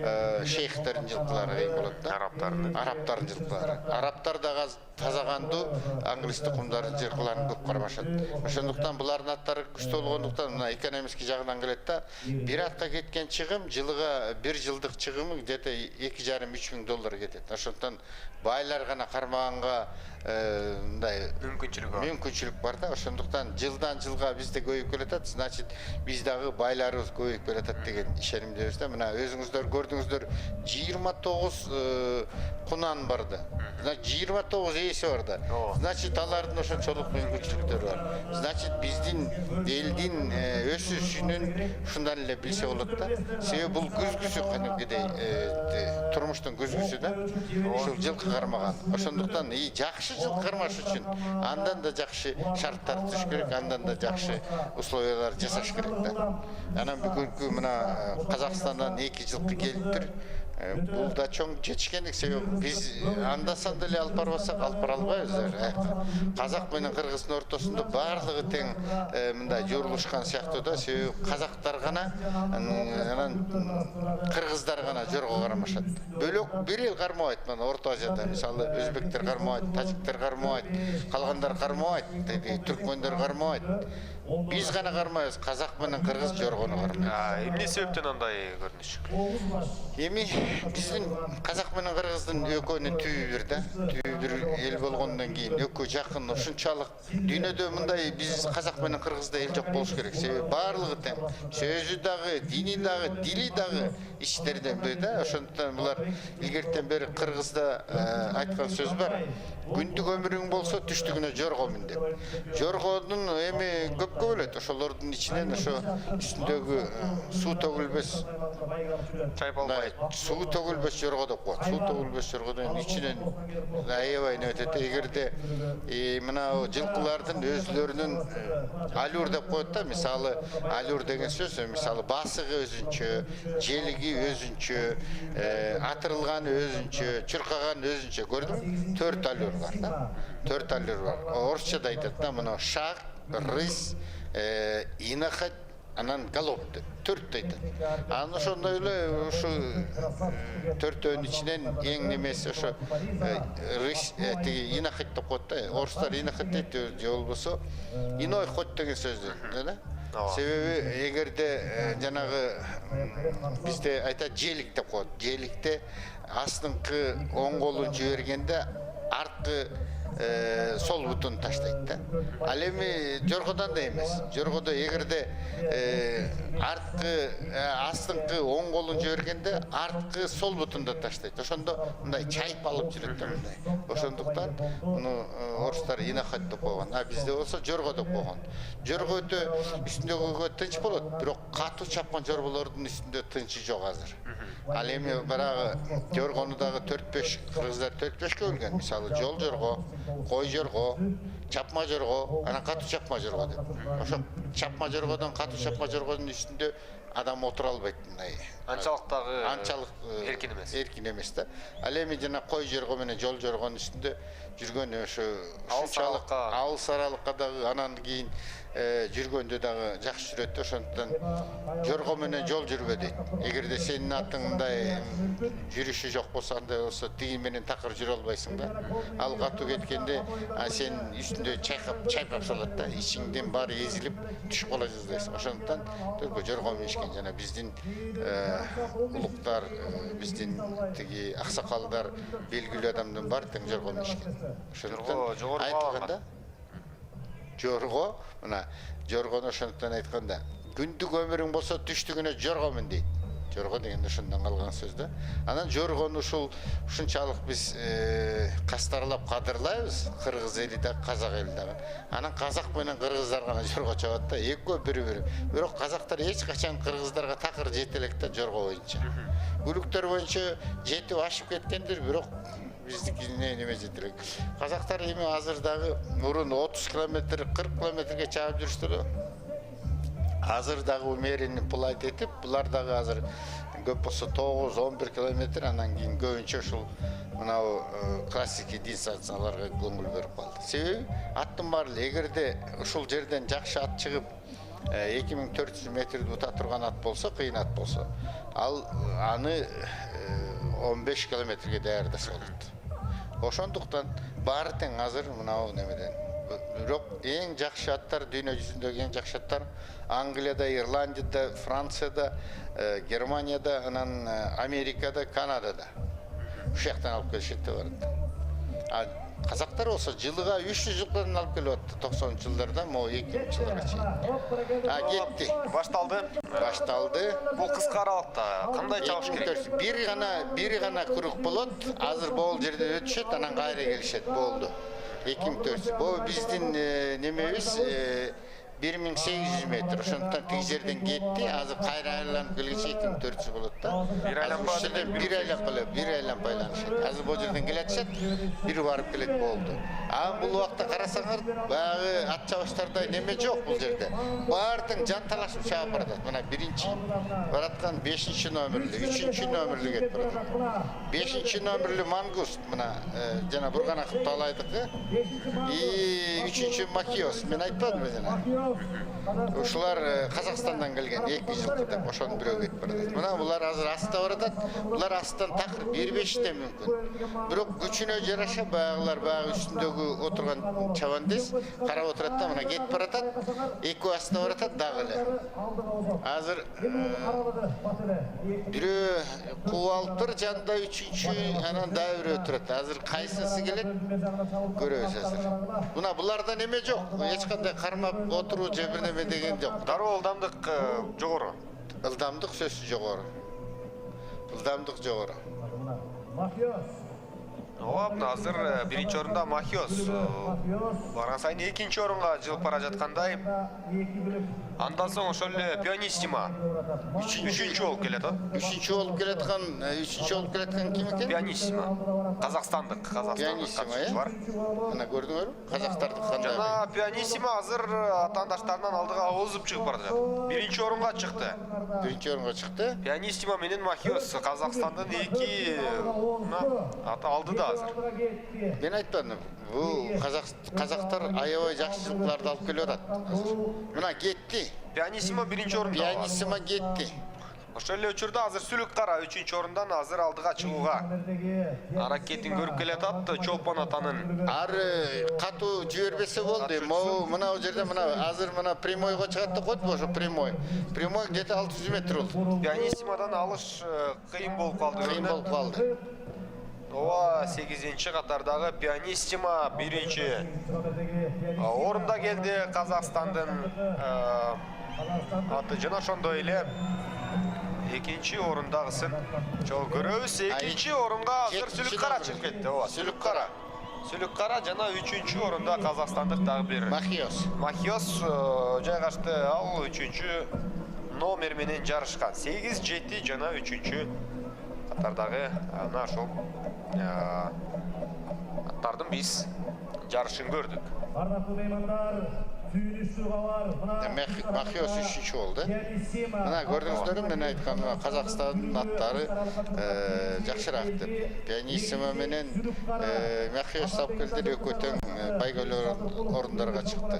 шейхтердің жылқылары кийин болот да. Арабтардың жылқылары. Арабтар да тазаганду англис тукумдардын жылкыларын көп кармашат. Ошондуктан булардын аттары күчтүү болгондуктан мына экономический жагынан келет да. Бир атка кеткен чыгым жылыга 1 жылдык чыгымы где-то 2,5-3 миң доллар кетет. Ошондуктан байлар гана кармаганга мындай мүмкүнчүлүк бар да. Ошондуктан жылдан жылга бизде көбөйүп келатат. Значит, биз дагы байларыбыз көбөйүп келатат деген ишенимдебиз да. Мына өзүңүздөр көрдүңүздөр 29 кунан барды. 29 ээси бар да. Значит, алардын ошончолук мүмкүнчүлүктөрү бар. Значит, биздин элдин өсүшүнүн ушундан эле билсе болот да. Себеби бул күзгүсү каныкыдай турмуштун күзгүсү да. Ушул жылкы кармаган. Ошондуктан жакшы жылкы кармаш үчүн андан да жакшы шарттар түзүш керек, андан да жакшы условиялар жасаш керек да. Анан бүгүнкү мына Казакстандан 2 жылкы келиптир. Бул да чоң жетишкендик, себеби биз анда-санда эле алып барбасак алып бара албайбыз. Казак менен кыргыздын ортосунда баардыгы тең мындай журулушкан сыяктуу да, себеби казактар гана анан кыргыздар гана жорго кармашат. Бөлөк бир эл кармабайт. Мына Орто Азияда мисалы өзбектер кармабайт, тажиктер кармабайт, калгандар кармабайт, түркмөндөр кармабайт. Биз гана кармайбыз, казак менен кыргыз жоргону кармайт. Эмне себептен андай көрүнүш? Эми биздин казак менен кыргыздын экөөнүн түбү бир да. Түбү бир эл болгондон кийин экөө жакын, ушунчалык дүйнөдө мындай биз казак менен кыргызда эл жок болуш керек. Себеби баардыгы тең. Сөзү дагы, дини дагы, дили дагы ичтерден бир да. Ошондуктан булар илгертен бери кыргызда айткан сөз бар. Күндүк өмүрүң болсо түштүгүнө жорго мин деп. Жоргонун эми көпкө бөлөт. Ошолордун ичинен ошо үстүндөгү суу төгүлбөс Чайпалбайт. Суу төгүлбөс жорго деп коет. Суу төгүлбөс жоргодон ичинен аябай өтөт. Эгерде мына жылкылардын өзлөрүнүн алюр деп коет да. Мисалы алюр деген сөз, мисалы басыгы өзүнчө, желиги өзүнчө, атырылганы өзүнчө, чуркаганы өзүнчө. Көрдүңбү? 4 алюр бар да. 4 алюр бар. Орусчада айтат да, мына шаг, рыс, инахат, анан галоп деп. 4 айтат. Анан ошондой эле ушу 4-өөнүн ичинен эң немеси ошо рыс, тиги инахат деп коет да. Орустар инахат дейт, же болбосо иной хот деген сөздү да. Себеби эгерде жанагы бизде айтат желик деп коет. Желикте астыңкы оң колун жибергенде арткы сол бутун таштайт да. Ал эми жоргодон да эмес. Жоргодо эгерде арткы астыңкы оң колун жибергенде арткы сол бутунду таштайт. Ошондо мындай чайып алып жүрөт да мындай. Ошондуктан муну орустар инахат деп койгон. А бизде болсо жорго деп койгон. Жорго өтө үстүндөгүгө тынч болот, бирок катуу чапкан жорголордун үстүндө тынчы жок азыр. Ал эми барагы жоргону дагы 4-5 кыргыздар 4-5ке бөлгөн. Мисалы жол жорго, кой жорго, чапма жорго, анан катуу чапма жорго деп. Ошо чапма жоргодон катуу чапма жоргонун үстүндө адам отура албайт мындай. Анчалык эркин эмес да. Ал эми жана кой жорго менен жол жоргонун үстүндө жүргөн ушунчалык алыс аралыкка дагы анан кийин жүргөндө дагы жакшы жүрөт. Ошондуктан жорго менен жол жүрбө дейт. Эгерде сенин атың мындай жүрүшү жок болсо, андай болсо тиги менен такыр жүрө албайсың да. Ал катуу кеткенде сен үстүндө чайпап салат да. Ичиңден баары эзилип түшүп кала жаздайсың. Ошондуктан только жорго минишкен жана биздин улуктар, биздин тиги аксакалдар, белгилүү адамдын баары тең жорго минишкен. Ошондуктан айтканда жорго, мына жоргону ошондуктан айтканда, күндүк өмүрүң болсо түштүгүнө жорго мин дейт. Жорго деген ошондон калган сөз да. Анан жоргону ушунчалык биз кастарлап кадырлайбыз, кыргыз эли да, казак эли да. Анан казак менен кыргыздар гана жорго чабат да, экөө бири-бири. Бирок казактар эч качан кыргыздарга такыр жете элек да жорго боюнча. Бүлүктөр боюнча жетип ашып кеткендир, бирок биздикине неме жете элек. Казактар эми азыр дагы мурун 30 километр, 40 километрге чабып жүрүштүр. Азыр дагы умеренный пулайт этип, булар дагы азыр көп болсо 9-11 километр, анан кийин көбүнчө ушул мынау классики дистанцияларга көңүл берип калды. Себеби аттын баары эгерде ушул жерден жакшы ат чыгып, 2400 метрді ұта тұрған ат болса, қиын ат болса. Ал аны 15 километрге дәрді солыды. Ошондуктан бары тең азыр мынау немеден. Бирок эң жакшы аттар, дүйнө жүзүндөгү эң жакшы аттар Англияда, Ирландияда, Францияда, Германияда, анан Америкада, Канадада. Ушул жактан алып келишет деп барат. Казактар болсо жылыга 300 жылкыдан алып келип атты 90 жылдарда, могу 2000 жылдарга чейин. Кетти. Башталды. Бул кыска аралыкта кандай чабыш керек? Бири гана курук болот. Азыр бул жерде өтүшөт, анан кайра келишет, болду. 2400. Бул биздин немебиз 1800 метр. Ошондуктан тиги жерден кетти. Азыр кайра айланып келгенче 2400 болот да. Бир айланып айланышат. Азыр бул жерден келатышат, бири барып келет, болду. Бул убакта карасаңар, баягы ат чабыштардай неме жок бул жерде. Баардык жанталашып чабып баратат. Мына биринчи бараткан 5-чи номерлүү, 3-чү номерлүү кетип баратат. 5-чи номерлүү Мангуст, мына жана бургана кылып талайдыкы. 3-чү Макиос, мен айтпадым жана. Ушулар Казакстандан келген 2 жылкы деп ошону бирөө кетип баратат. Мына булар азыр аста баратат. Булар астан такыр 1-5 мүмкүн. Бирок күчүнө жараша баягылар үстүндөгү отурган чабандес карап отурат да, мына кетип баратат. Экөө аста баратат дагы эле. Азыр бирөө кууп алыптыр, жанында 3-чү, анан дагы бирөө турат. Азыр кайсысы келет көрөбүз азыр. Мына буларда неме жок, эч кандай кармап отуруу же бир неме деген жок. Дароо ылдамдык жогору. Ылдамдык сөзсүз жогору. Ылдамдык жогору. Ооба, азыр биринчи орунда Махиос. Барган сайын экинчи орунга жылып бара жаткандай. Андан соң ошол эле Пианиссимо. Үчүнчү болуп келет. Үчүнчү болуп келаткан ким экен? Пианиссимо. Казакстандык, Пианиссимо, бар. Мына көрдүңөрбү? Казактардык кандай? Жана Пианиссимо азыр атаандаштарынан алдыга озуп чыгып бара жатат. Биринчи орунга чыкты. Пианиссимо менен Махиос Казакстандын 2 алдыда азыр. Мен айтпадым. Бул казактар аябай жакшы жылкыларды алып келип атат. Мына кетти. Пианиссимо биринчи орунда. Пианиссимо кетти. Ошол эле учурда азыр Сүлүк кара 3-чү орундан азыр алдыга чыгууга аракетин көрүп келатат Чолпон атанын. Ары катуу жибербесе болду. Мына бул жерде азыр прямойго чыгат деп койду, ошо прямой. Прямой где-то 600 метр болду. Пианиссимодан алыш кыйын болуп калды. Ооба, 8-чи катардагы Пианиссимо биринчи орунда келди. Казакстандын аты жана ошондой эле экинчи орундагысын көрөбүз. Экинчи орунга азыр Сүлүк кара чыгып кетти. Ооба, Сүлүк кара жана 3-чү орунда казакстандык дагы бир Махиос жайгашты. Ал 3-чү номер менен жарышкан. 8-7 жана 3-чү катардагы ана ошол аттардын биз жарышын көрдүк. Махиос 3-чү болду. Мына көрдүңүздөрбү, мен айткан Казакстандын аттары жакшыраак деп. Пианиссимо менен Махиос алып келди, экөө тең байгелүү орундарга чыкты.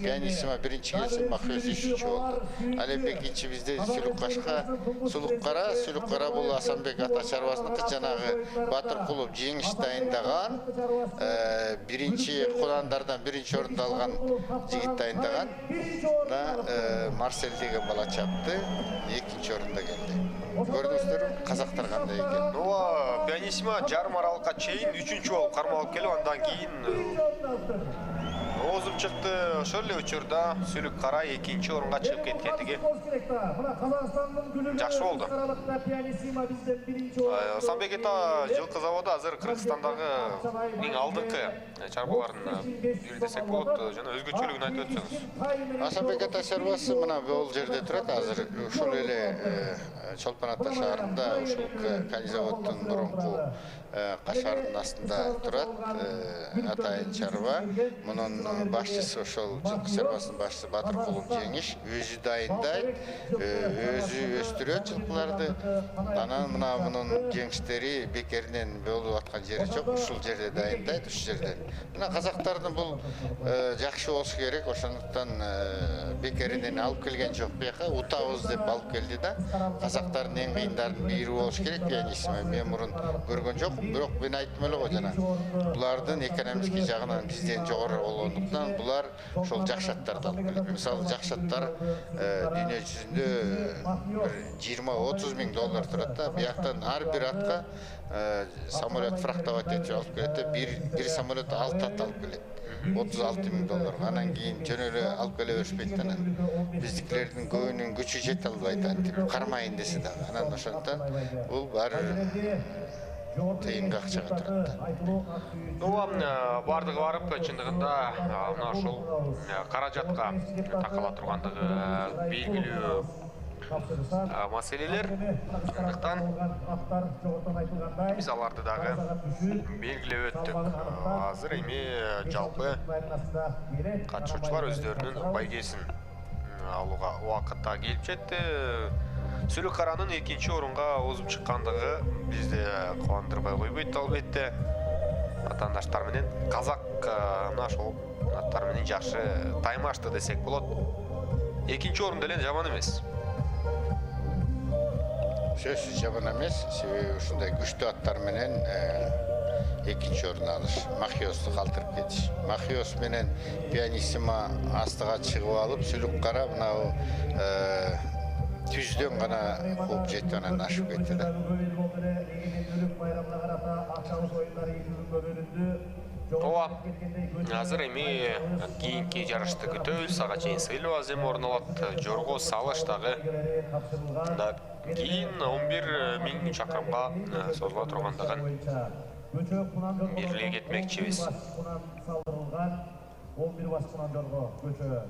Пианиссимо биринчи келсе, Махиос 3-чү болду. Ал эми экинчи бизде Сүлүк кара бул Асанбек ата чарбасыныкы, жанагы Батыркулов жеңиш дайындаган, биринчи кудандардан биринчи орунду алган жигит дайындаган. Марсель деген бала чапты, экинчи орунда келди. Көрдүңүздөрбү, казактар кандай экен. Ооба, Пианиссимо жарым аралыкка чейин 3-чү болуп кармалып келип, андан кийин озуп чыкты. Ошол эле учурда Сүлүк кара экинчи орунга чыгып кеткендиги жакшы болду. Асанбек ата жылкы заводу азыр Кыргызстандагы эң алдыңкы чарбаларын бири десек болот, жана өзгөчөлүгүн айтып өтсөңүз. Асанбек ата чарбасы мына бул жерде турат. Азыр ушул эле Чолпон ата шаарында, ушул Канизаводдун мурунку кашарынын астында турат. Атайын чарба. Мунун башчысы ошол жылкы чарбасынын башчысы Батыркулов жеңиш өзү дайындайт. өзү өстүрөт жылкыларды. Анан мына мунун жеңиштери бекеринен болуп аткан жери жок. Ушул жерде дайындайт, ушул жерден. Мына казактардын бул жакшы болушу керек. Ошондуктан бекеринен алып келген жок бияка, утабыз деп алып келди да. Казактардын эң кыйындардын бири болуш керек пианиссимо. Мен мурун көргөн жок, бирок мен айттым эле го жана. Булардын экономический жагынан бизден жогору болгондуктан булар ошол жакшаттарды алып келет. Мисалы жакшаттар дүйнө жүзүндө 20-30 миң доллар турат да. Бияктан ар бир атка самолет фрахтовать этип алып келет. Бир самолет 6 ат алып келет. 36 миң доллар. Анан кийин жөн эле алып келе беришпейт. Анан биздикилердин көбүнүн күчү жете албайт, антип кармайын десе дагы. Анан ошондон бул баары тыйынга акчага турат. Бардыгы барып, чындыгында мына ушул каражатка такала тургандыгы белгилүү маселелер. Андыктан биз аларды дагы белгилеп өттүк. Азыр эми жалпы катышуучулар өздөрүнүн байгесин алууга убакытта келип жетти. Сүлүк каранын 2-нчи орунга озуп чыккандыгы бизди кубандырбай койбойт албетте. Атандаштар менен казак мына ошол аттар менен жакшы таймашты десек болот. 2-нчи орун деле жаман эмес. Сөзсүз жаман эмес, себеби ушундай күчтүү аттар менен 2-нчи орун алыш, Махиосду калтырып кетиш. Махиос менен пианиссимо астыга чыгып алып, сүлүк кара мынау түздөн гана кууп жетти, анан ашып кетти да. Ооба, азыр эми кийинки жарышты күтөбүз. Ага чейин сыйлуу азем орун алат. Жорго салыш дагы кийин 11 миң чакырымга созула тургандыгын бирлик этмекчибиз. 11 бас кунан жорго көчө.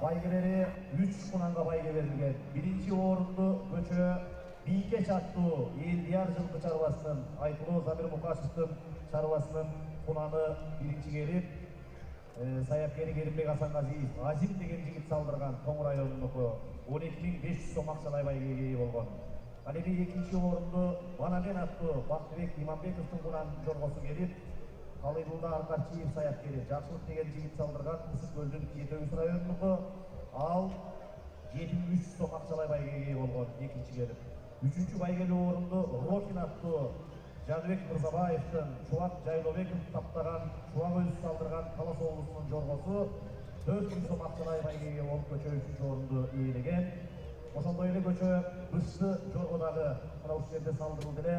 Байгелери 3 кунанга байге берилген. Биринчи орунду көчө Бийкеч аттуу Элдияр жылкы чарбасынын Айтылуу Замир Мукашевдин чарбасынын кунаны биринчи келип, саяпкери Керимбек Асанғазиев Азим деген жигит салдырган Тоң районунуку 12.500 сом акчалай байгеге ээ болгон. Ал эми экинчи орунду Банамен аттуу Бактыбек Иманбековдун кунан жоргосу келип, Калыйдулда Аркарчиев саяпкери Жакшылык деген жигит салдырган Ысык көлдүн Жетөгүз районунуку ал 7300 сом акчалай байгеге ээ болгон экинчи келип. Үчүнчү байгелүү орунду Рокин аттуу Жаныбек Мырзабаевдин Чубак Жайлобеков таптаган, Чубак өзү салдырган Талас облусунун жоргосу 400 сом акчалай байгеге болуп көчө 3-чү орунду ээлеген. Ошондой эле көчө Бышты жоргодагы мына ушул жерде салдырылды эле.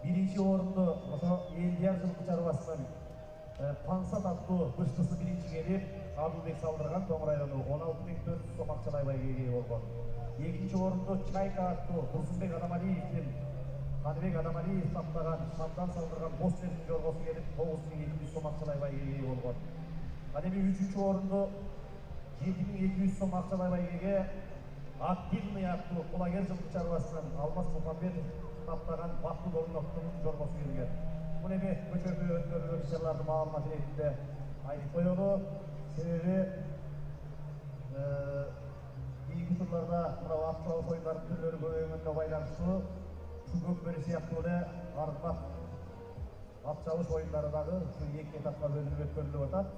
Биринчи орунду ошо Элдияр жылкы чарбасынын Пансат аттуу Быштысы биринчи келип, Абылбек салдырган Тоң району 16.400 сом акчалай байгеге ээ болгон. Экинчи орунду Чайка аттуу Турсунбек Адамалиевдин Каныбек Адамалиев таптаган Шамдан салдырган Бостердин жоргосу келип 9200 сом акчалай байгеге ээ болгон. Ал эми үчүнчү орунду 7200 сом акчалай байгеге Активный аттуу Кулагер жылкы чарбасынын Алмаз Мухамбетов таптаган Бактуу Долуновдун жоргосу келген. Бул эми көчөгө өткөрүлгөн ишчилардын маалыматы ретинде айтып коелу. Себеби кийинки турларда мына актуалдык оюндардын түрлөрү көбөйгөнүнө байланыштуу Көкбөрү сыяктуу эле аргап ат чабыш оюндары дагы ушу эки этапка бөлүнүп өткөрүлүп атат.